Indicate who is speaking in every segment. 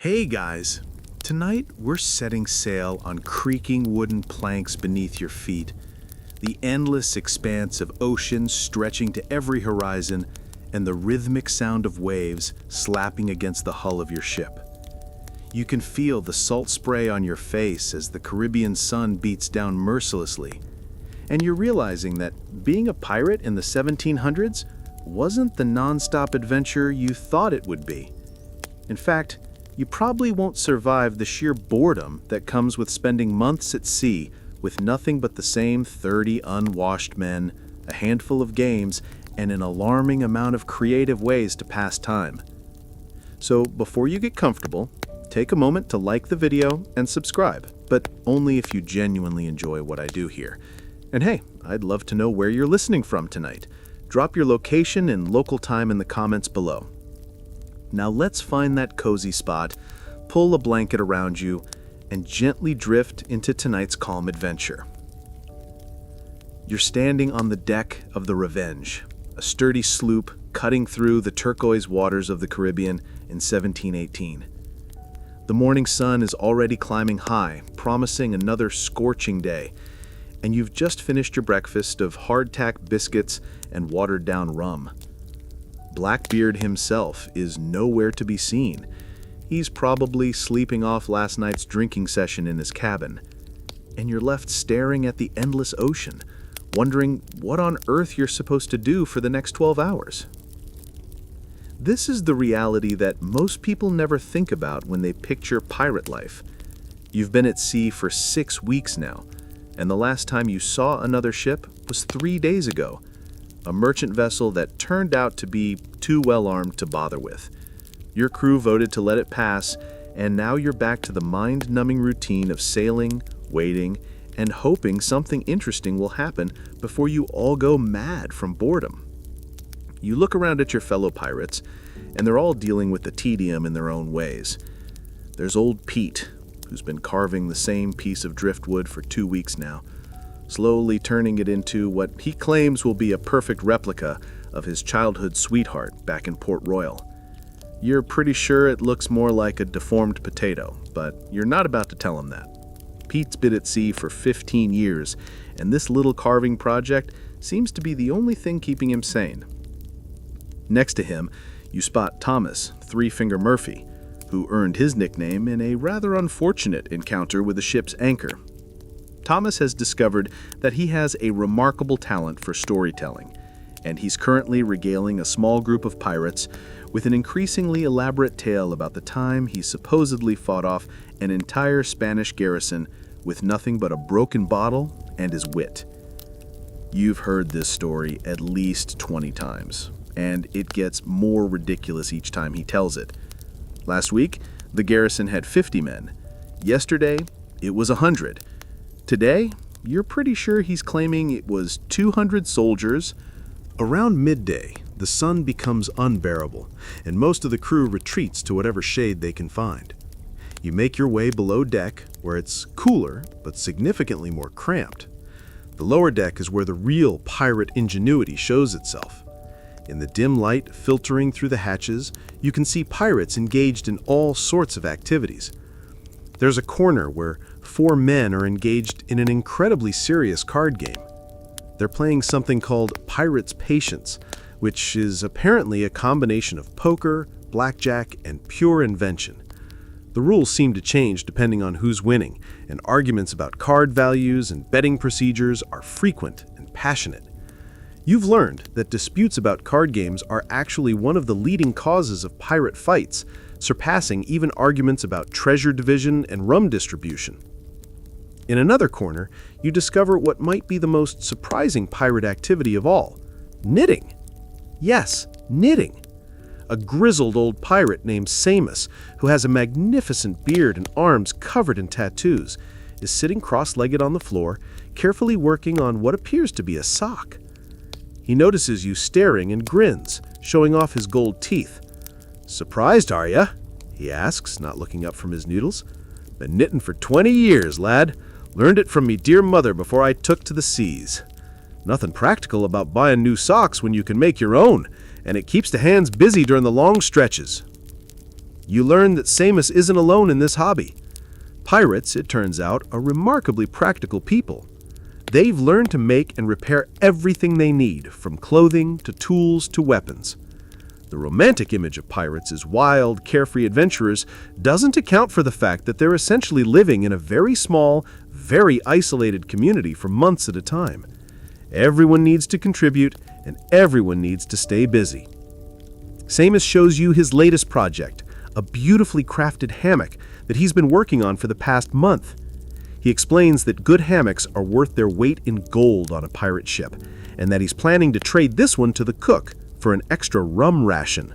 Speaker 1: Hey guys, tonight we're setting sail on creaking wooden planks beneath your feet, the endless expanse of ocean stretching to every horizon, and the rhythmic sound of waves slapping against the hull of your ship. You can feel the salt spray on your face as the Caribbean sun beats down mercilessly, and you're realizing that being a pirate in the 1700s wasn't the non-stop adventure you thought it would be. In fact, you probably won't survive the sheer boredom that comes with spending months at sea with nothing but the same 30 unwashed men, a handful of games, and an alarming amount of creative ways to pass time. So before you get comfortable, take a moment to like the video and subscribe, but only if you genuinely enjoy what I do here. And hey, I'd love to know where you're listening from tonight. Drop your location and local time in the comments below. Now let's find that cozy spot, pull a blanket around you, and gently drift into tonight's calm adventure. You're standing on the deck of the Revenge, a sturdy sloop cutting through the turquoise waters of the Caribbean in 1718. The morning sun is already climbing high, promising another scorching day, and you've just finished your breakfast of hardtack biscuits and watered-down rum. Blackbeard himself is nowhere to be seen. He's probably sleeping off last night's drinking session in his cabin. And you're left staring at the endless ocean, wondering what on earth you're supposed to do for the next 12 hours. This is the reality that most people never think about when they picture pirate life. You've been at sea for 6 weeks now, and the last time you saw another ship was 3 days ago. A merchant vessel that turned out to be too well armed to bother with. Your crew voted to let it pass, and now you're back to the mind-numbing routine of sailing, waiting, and hoping something interesting will happen before you all go mad from boredom. You look around at your fellow pirates, and they're all dealing with the tedium in their own ways. There's old Pete, who's been carving the same piece of driftwood for 2 weeks now, slowly turning it into what he claims will be a perfect replica of his childhood sweetheart back in Port Royal. You're pretty sure it looks more like a deformed potato, but you're not about to tell him that. Pete's been at sea for 15 years, and this little carving project seems to be the only thing keeping him sane. Next to him, you spot Thomas, Three-Finger Murphy, who earned his nickname in a rather unfortunate encounter with the ship's anchor. Thomas has discovered that he has a remarkable talent for storytelling, and he's currently regaling a small group of pirates with an increasingly elaborate tale about the time he supposedly fought off an entire Spanish garrison with nothing but a broken bottle and his wit. You've heard this story at least 20 times, and it gets more ridiculous each time he tells it. Last week, the garrison had 50 men. Yesterday, it was 100. Today, you're pretty sure he's claiming it was 200 soldiers. Around midday, the sun becomes unbearable, and most of the crew retreats to whatever shade they can find. You make your way below deck, where it's cooler, but significantly more cramped. The lower deck is where the real pirate ingenuity shows itself. In the dim light filtering through the hatches, you can see pirates engaged in all sorts of activities. There's a corner where 4 men are engaged in an incredibly serious card game. They're playing something called Pirate's Patience, which is apparently a combination of poker, blackjack, and pure invention. The rules seem to change depending on who's winning, and arguments about card values and betting procedures are frequent and passionate. You've learned that disputes about card games are actually one of the leading causes of pirate fights, surpassing even arguments about treasure division and rum distribution. In another corner, you discover what might be the most surprising pirate activity of all: knitting. Yes, knitting. A grizzled old pirate named Seamus, who has a magnificent beard and arms covered in tattoos, is sitting cross-legged on the floor, carefully working on what appears to be a sock. He notices you staring and grins, showing off his gold teeth. "Surprised, are ya?" he asks, not looking up from his noodles. "Been knitting for 20 years, lad. Learned it from me dear mother before I took to the seas. Nothing practical about buying new socks when you can make your own, and it keeps the hands busy during the long stretches." You learn that Samus isn't alone in this hobby. Pirates, it turns out, are remarkably practical people. They've learned to make and repair everything they need, from clothing to tools to weapons. The romantic image of pirates as wild, carefree adventurers doesn't account for the fact that they're essentially living in a very small, very isolated community for months at a time. Everyone needs to contribute, and everyone needs to stay busy. Samus shows you his latest project, a beautifully crafted hammock that he's been working on for the past month. He explains that good hammocks are worth their weight in gold on a pirate ship, and that he's planning to trade this one to the cook for an extra rum ration.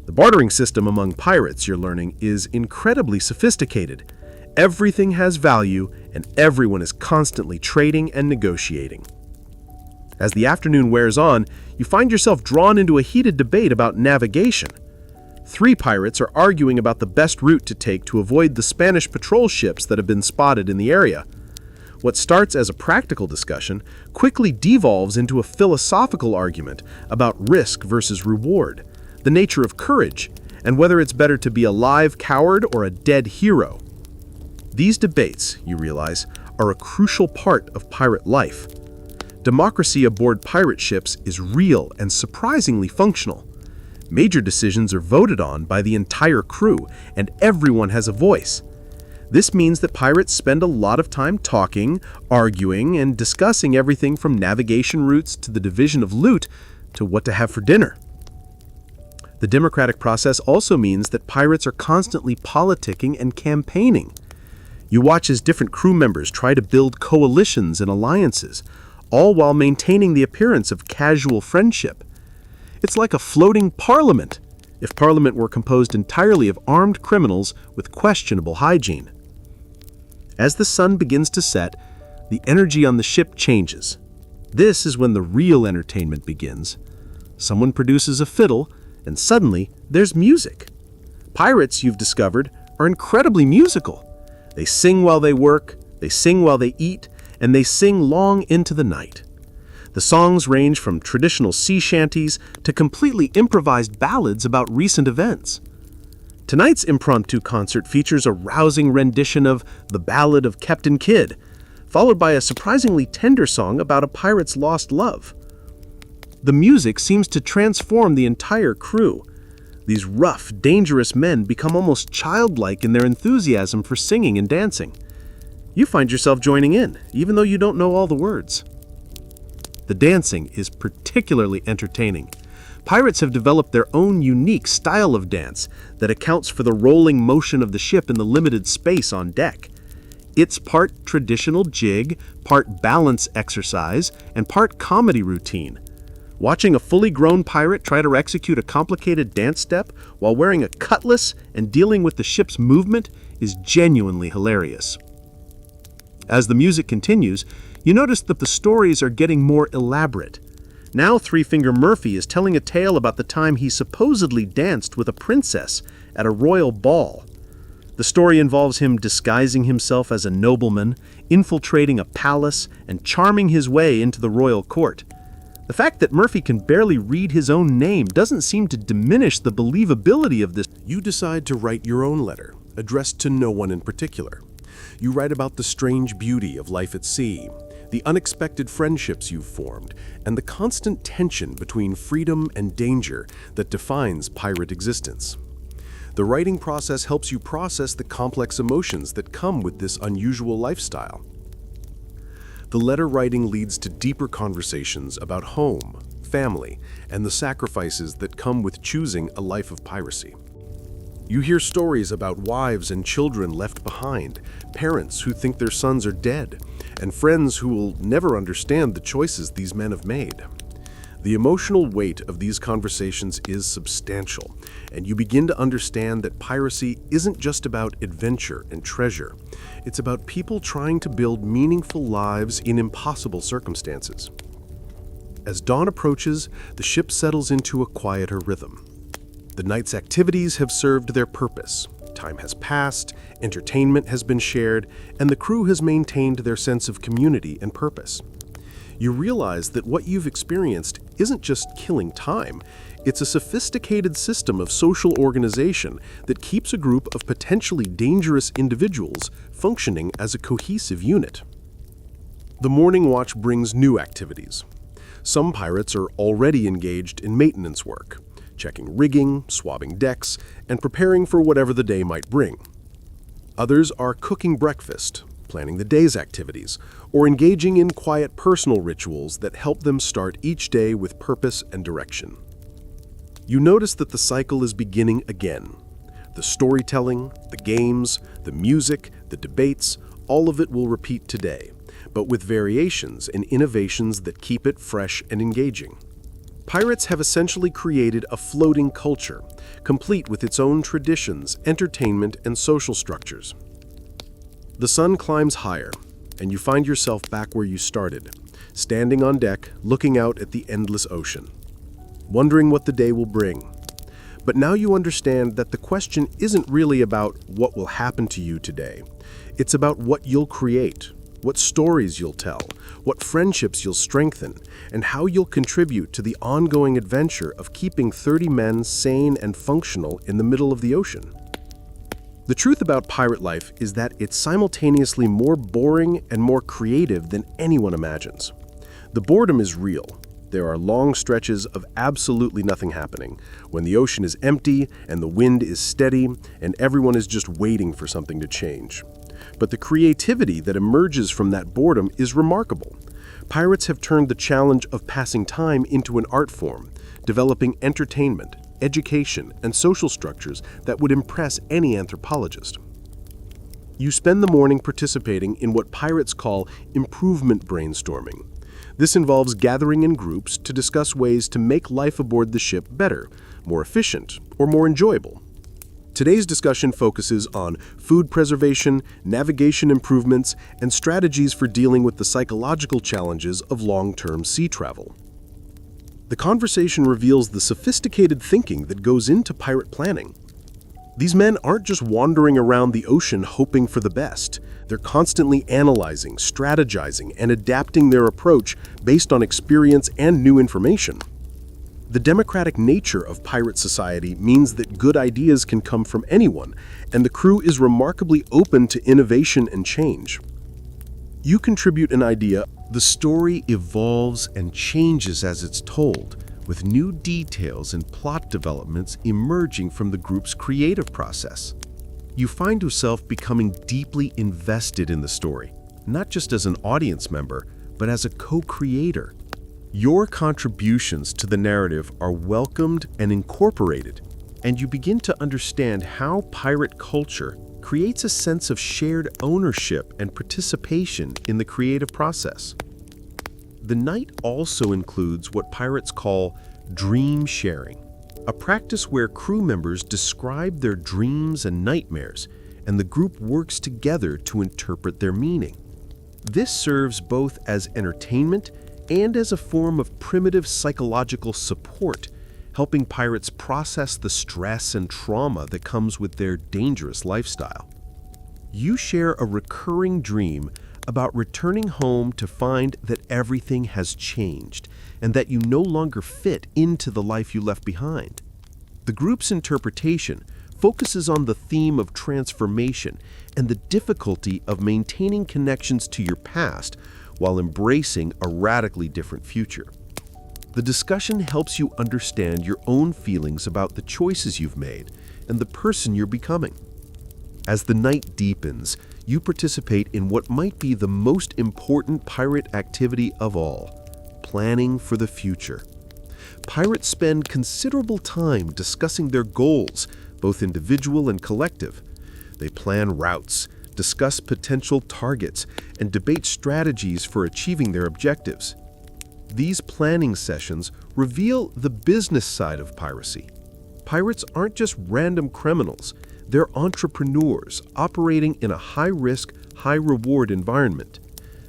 Speaker 1: The bartering system among pirates, you're learning, is incredibly sophisticated. Everything has value, and everyone is constantly trading and negotiating. As the afternoon wears on, you find yourself drawn into a heated debate about navigation. 3 pirates are arguing about the best route to take to avoid the Spanish patrol ships that have been spotted in the area. What starts as a practical discussion quickly devolves into a philosophical argument about risk versus reward, the nature of courage, and whether it's better to be a live coward or a dead hero. These debates, you realize, are a crucial part of pirate life. Democracy aboard pirate ships is real and surprisingly functional. Major decisions are voted on by the entire crew, and everyone has a voice. This means that pirates spend a lot of time talking, arguing, and discussing everything from navigation routes to the division of loot to what to have for dinner. The democratic process also means that pirates are constantly politicking and campaigning. You watch as different crew members try to build coalitions and alliances, all while maintaining the appearance of casual friendship. It's like a floating parliament, if parliament were composed entirely of armed criminals with questionable hygiene. As the sun begins to set, the energy on the ship changes. This is when the real entertainment begins. Someone produces a fiddle, and suddenly there's music. Pirates, you've discovered, are incredibly musical. They sing while they work, they sing while they eat, and they sing long into the night. The songs range from traditional sea shanties to completely improvised ballads about recent events. Tonight's impromptu concert features a rousing rendition of The Ballad of Captain Kidd, followed by a surprisingly tender song about a pirate's lost love. The music seems to transform the entire crew. These rough, dangerous men become almost childlike in their enthusiasm for singing and dancing. You find yourself joining in, even though you don't know all the words. The dancing is particularly entertaining. Pirates have developed their own unique style of dance that accounts for the rolling motion of the ship in the limited space on deck. It's part traditional jig, part balance exercise, and part comedy routine. Watching a fully grown pirate try to execute a complicated dance step while wearing a cutlass and dealing with the ship's movement is genuinely hilarious. As the music continues, you notice that the stories are getting more elaborate. Now Three-Finger Murphy is telling a tale about the time he supposedly danced with a princess at a royal ball. The story involves him disguising himself as a nobleman, infiltrating a palace, and charming his way into the royal court. The fact that Murphy can barely read his own name doesn't seem to diminish the believability of this.
Speaker 2: You decide to write your own letter, addressed to no one in particular. You write about the strange beauty of life at sea, the unexpected friendships you've formed, and the constant tension between freedom and danger that defines pirate existence. The writing process helps you process the complex emotions that come with this unusual lifestyle. The letter writing leads to deeper conversations about home, family, and the sacrifices that come with choosing a life of piracy. You hear stories about wives and children left behind, parents who think their sons are dead, and friends who will never understand the choices these men have made. The emotional weight of these conversations is substantial, and you begin to understand that piracy isn't just about adventure and treasure. It's about people trying to build meaningful lives in impossible circumstances. As dawn approaches, the ship settles into a quieter rhythm. The night's activities have served their purpose. Time has passed, entertainment has been shared, and the crew has maintained their sense of community and purpose. You realize that what you've experienced isn't just killing time, it's a sophisticated system of social organization that keeps a group of potentially dangerous individuals functioning as a cohesive unit. The morning watch brings new activities. Some pirates are already engaged in maintenance work, checking rigging, swabbing decks, and preparing for whatever the day might bring. Others are cooking breakfast, planning the day's activities, or engaging in quiet personal rituals that help them start each day with purpose and direction. You notice that the cycle is beginning again. The storytelling, the games, the music, the debates, all of it will repeat today, but with variations and innovations that keep it fresh and engaging. Pirates have essentially created a floating culture, complete with its own traditions, entertainment, and social structures. The sun climbs higher, and you find yourself back where you started, standing on deck, looking out at the endless ocean, wondering what the day will bring. But now you understand that the question isn't really about what will happen to you today. It's about what you'll create, what stories you'll tell, what friendships you'll strengthen, and how you'll contribute to the ongoing adventure of keeping 30 men sane and functional in the middle of the ocean. The truth about pirate life is that it's simultaneously more boring and more creative than anyone imagines. The boredom is real. There are long stretches of absolutely nothing happening, when the ocean is empty and the wind is steady and everyone is just waiting for something to change. But the creativity that emerges from that boredom is remarkable. Pirates have turned the challenge of passing time into an art form, developing entertainment, education, and social structures that would impress any anthropologist. You spend the morning participating in what pirates call improvement brainstorming. This involves gathering in groups to discuss ways to make life aboard the ship better, more efficient, or more enjoyable. Today's discussion focuses on food preservation, navigation improvements, and strategies for dealing with the psychological challenges of long-term sea travel. The conversation reveals the sophisticated thinking that goes into pirate planning. These men aren't just wandering around the ocean hoping for the best. They're constantly analyzing, strategizing, and adapting their approach based on experience and new information. The democratic nature of pirate society means that good ideas can come from anyone, and the crew is remarkably open to innovation and change. You contribute an idea. The story evolves and changes as it's told, with new details and plot developments emerging from the group's creative process. You find yourself becoming deeply invested in the story, not just as an audience member, but as a co-creator. Your contributions to the narrative are welcomed and incorporated, and you begin to understand how pirate culture creates a sense of shared ownership and participation in the creative process. The night also includes what pirates call dream sharing, a practice where crew members describe their dreams and nightmares, and the group works together to interpret their meaning. This serves both as entertainment and as a form of primitive psychological support, helping pirates process the stress and trauma that comes with their dangerous lifestyle. You share a recurring dream about returning home to find that everything has changed and that you no longer fit into the life you left behind. The group's interpretation focuses on the theme of transformation and the difficulty of maintaining connections to your past while embracing a radically different future. The discussion helps you understand your own feelings about the choices you've made and the person you're becoming. As the night deepens, you participate in what might be the most important pirate activity of all, planning for the future. Pirates spend considerable time discussing their goals, both individual and collective. They plan routes, discuss potential targets, and debate strategies for achieving their objectives. These planning sessions reveal the business side of piracy. Pirates aren't just random criminals. They're entrepreneurs operating in a high-risk, high-reward environment.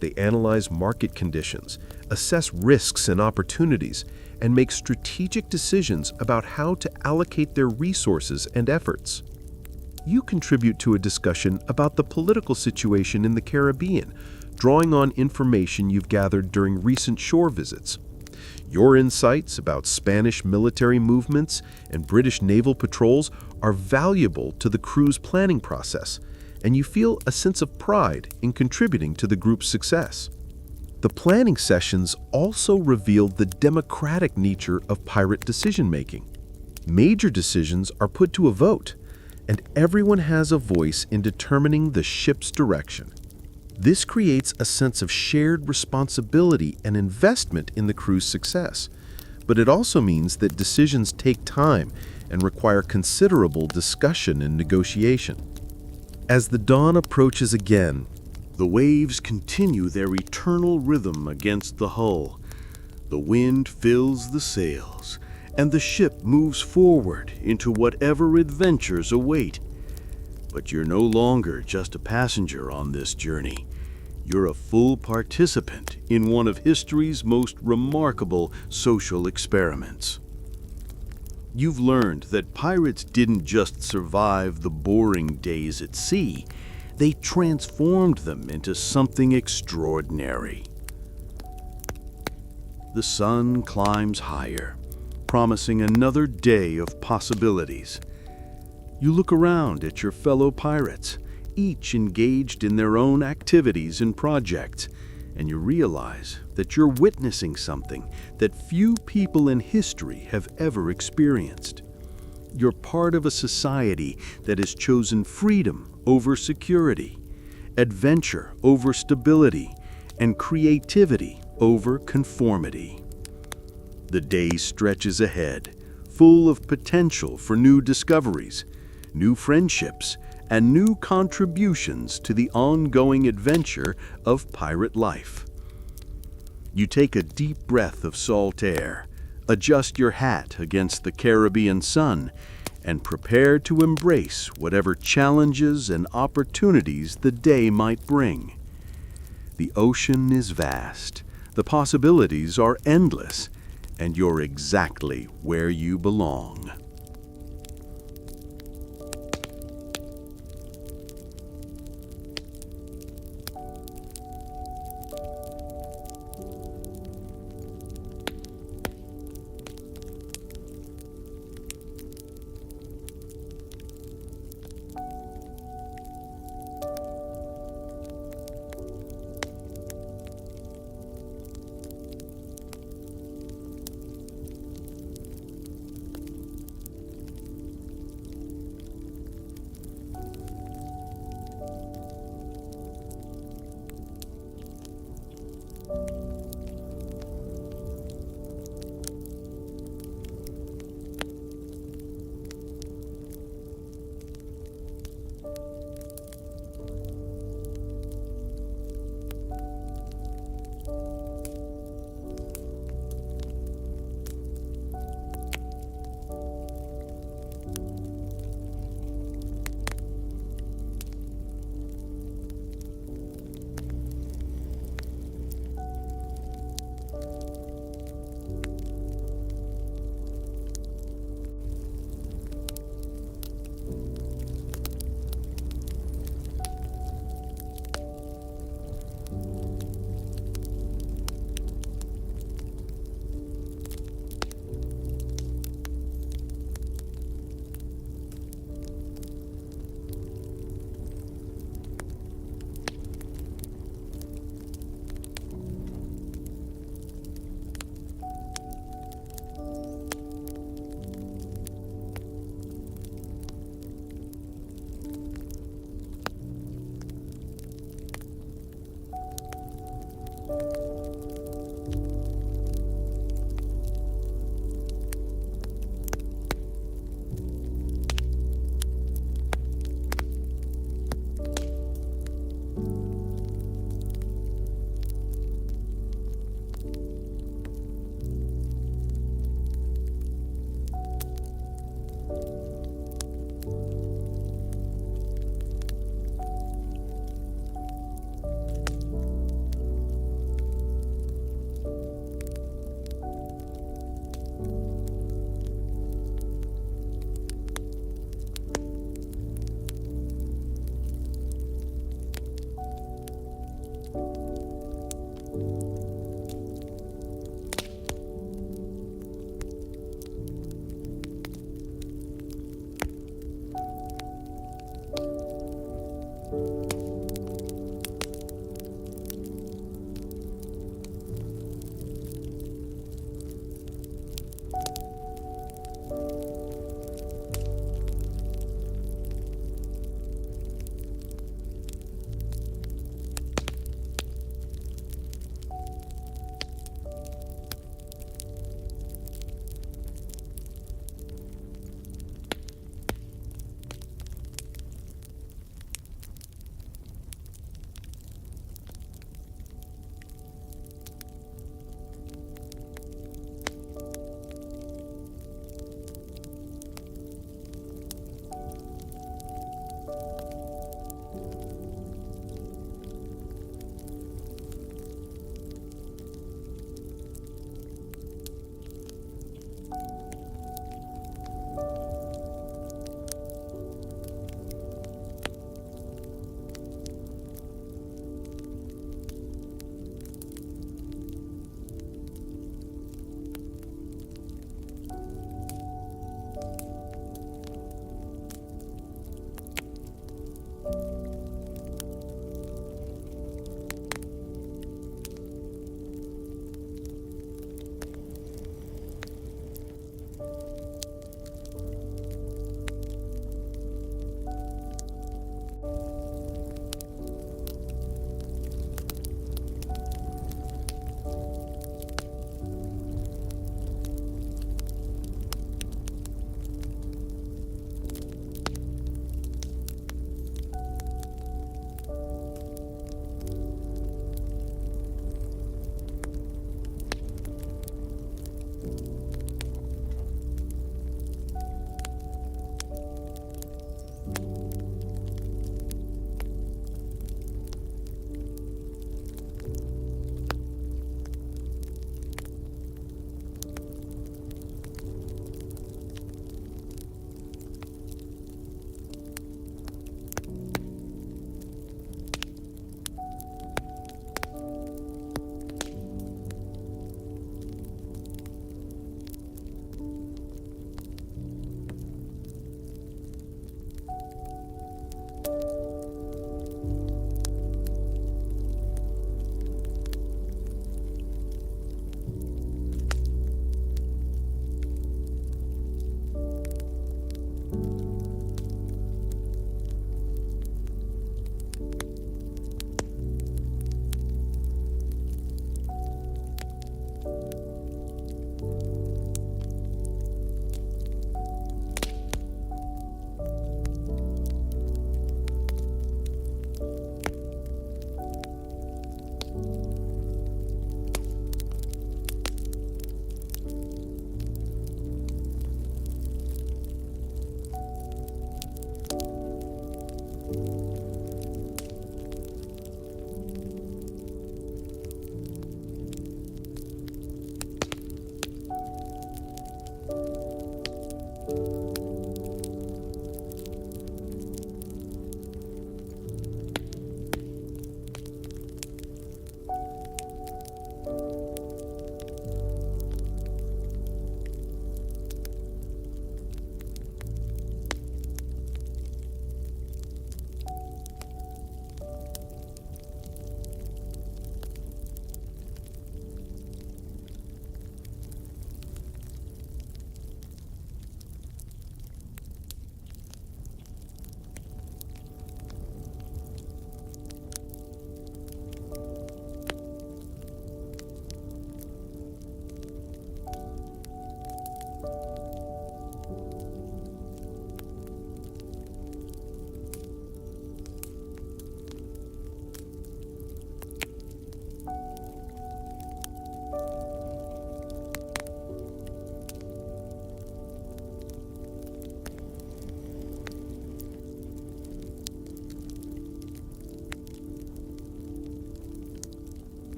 Speaker 2: They analyze market conditions, assess risks and opportunities, and make strategic decisions about how to allocate their resources and efforts. You contribute to a discussion about the political situation in the Caribbean, drawing on information you've gathered during recent shore visits. Your insights about Spanish military movements and British naval patrols are valuable to the crew's planning process, and you feel a sense of pride in contributing to the group's success. The planning sessions also revealed the democratic nature of pirate decision-making. Major decisions are put to a vote, and everyone has a voice in determining the ship's direction. This creates a sense of shared responsibility and investment in the crew's success, but it also means that decisions take time and require considerable discussion and negotiation. As the dawn approaches again,
Speaker 1: The waves continue their eternal rhythm against the hull. The wind fills the sails, and the ship moves forward into whatever adventures await. But you're no longer just a passenger on this journey. You're a full participant in one of history's most remarkable social experiments. You've learned that pirates didn't just survive the boring days at sea. They transformed them into something extraordinary. The sun climbs higher, promising another day of possibilities. You look around at your fellow pirates, each engaged in their own activities and projects, and you realize that you're witnessing something that few people in history have ever experienced. You're part of a society that has chosen freedom over security, adventure over stability, and creativity over conformity. The day stretches ahead, full of potential for new discoveries, new friendships, and new contributions to the ongoing adventure of pirate life. You take a deep breath of salt air, adjust your hat against the Caribbean sun, and prepare to embrace whatever challenges and opportunities the day might bring. The ocean is vast, the possibilities are endless, and you're exactly where you belong.